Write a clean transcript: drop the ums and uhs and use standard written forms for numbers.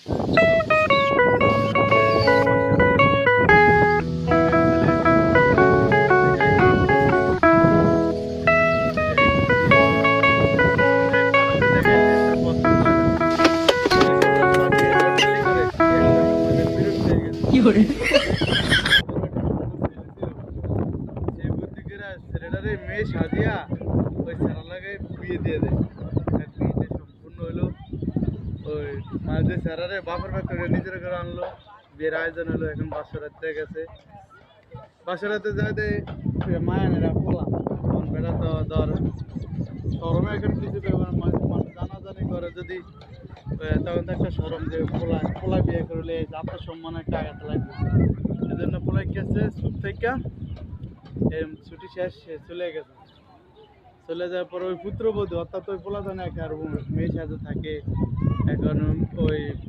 কি করে ছেলেটারে মেয়ে সাজিয়া ওই ছেলের লাগে বিয়ে দিয়ে দেয়। আর বিয়েটা সম্পূর্ণ হলো ওই মাঝে ছেলেরে বাপের বাড়ি থেকে নিজের ঘরে আনলো, বিয়ের আয়োজন হলো। এখন বাসরাতে গেছে, বাসরাতে যাইতে মায়ানেরা পোলা তখন বেড়া তো ধর শরমে এখন কিছু মানুষ জানাজানি করে যদি তখন তো একটা সরম যে পোলা পোলা বিয়ে করলে আত্মসম্মান একটা আঘাত লাগবে। এই জন্য পোলাই গেছে ছুট থেকে ছুটি শেষ সে চলে গেছে। চলে যাওয়ার পর ওই পুত্রবধূ অর্থাৎ ওই পোলা জানে আর মেয়ের সাথে থাকে। এখন ওই